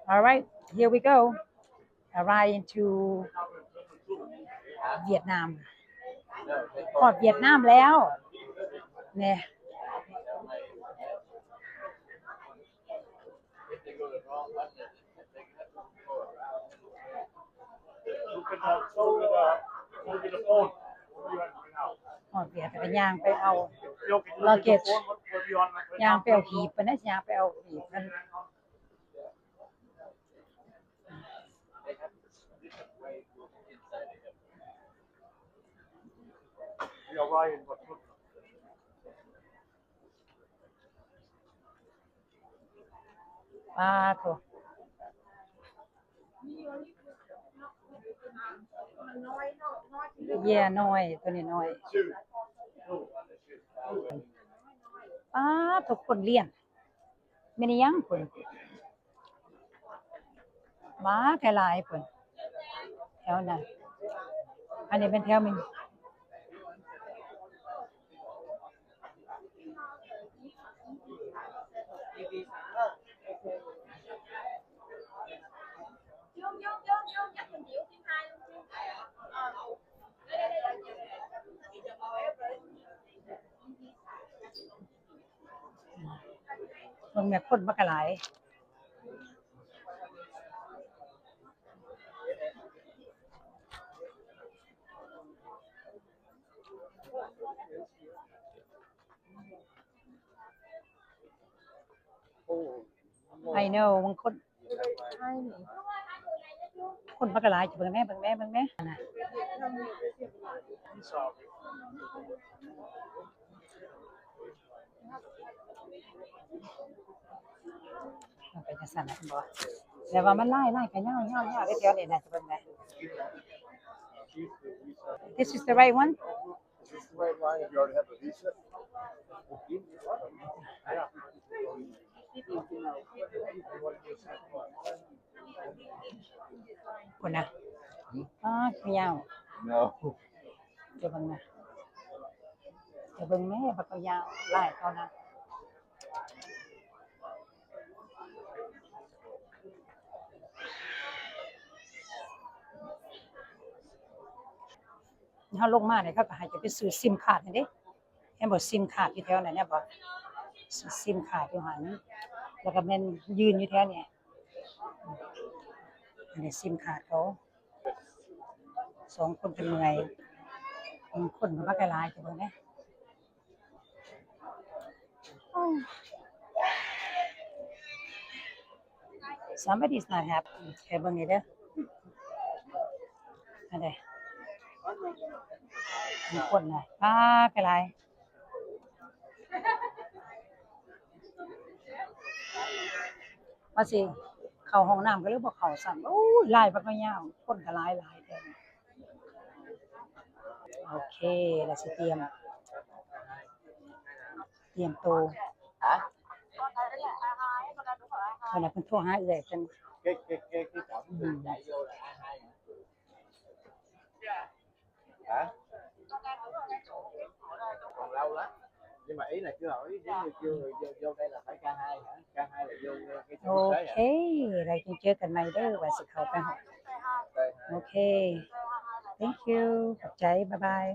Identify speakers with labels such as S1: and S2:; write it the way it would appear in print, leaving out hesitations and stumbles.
S1: All right, here we go. Arrive into เวียดนามพอดเวียดนามแล้วเนี่ยพอดเวียดแต่ก็ย่างไปเอาluggage ย่างไปเอาหีบมันนะย่างไปเอาหีบมันโถแย่น้อยตัวนี้น้อยทุกคนเลี้ยนไม่ได้ยังคนมาแค่หลายคนแถวนั้นอันนี้เป็นแถวมินเมืองแม่คนมากหลายI know บางคนคนมากหลายจะเบิ่งแม่นะไปจังซั่นน่ะบ่แต่ว่ามันไล่ก็ยาวๆๆแถวนี้น่ะจะเบิ่งได้ This is the right one?
S2: Is this the right line if you already have a visa?
S1: คนนะยาว
S2: No.
S1: จะเบิ่งนะจะเบิ่งแม่บักก็ยาวไล่เขานะเฮาลงมาเนี่ยเขาก็ให้จะไปซื้อซิมการ์ดนี่เด้เห็นบ่ซิมการ์ดอยู่แถวนั้นเนี่ยบ่ซื้อซิมการ์ดอยู่หั่นแล้วก็แม่นยืนอยู่แถวนี้อันนี้ซิมการ์ดเขา2คนเป็นเมื่อยคนก็มาหลายจะเบิ่งแหน่Somebody is not happy แค่เบิ่งนี่เด้ออันใดมีคนน่ะไปหลายว่าสิเข้าห้องน้ำก็เลยบ่เข้าซ้ำโอ้ยหลายบักก็ยาวคนก็หลายแท้โอเคแล้วสิเตรียมตัวคนน่ะเพิ่นโทรหาเอื้อยเพิ่น
S2: Cái cổng chạy vô là A2 hả? Còn lâu lắm. Nhưng mà ý là chưa hỏi nếu như chưa vô đây là phải K2 hả? K2 là vô cái
S1: โอเคเราจะเจอกันใหม่เด้อว่าสิเข้าไปโอเค thank you ขอบใจบ๊ายบาย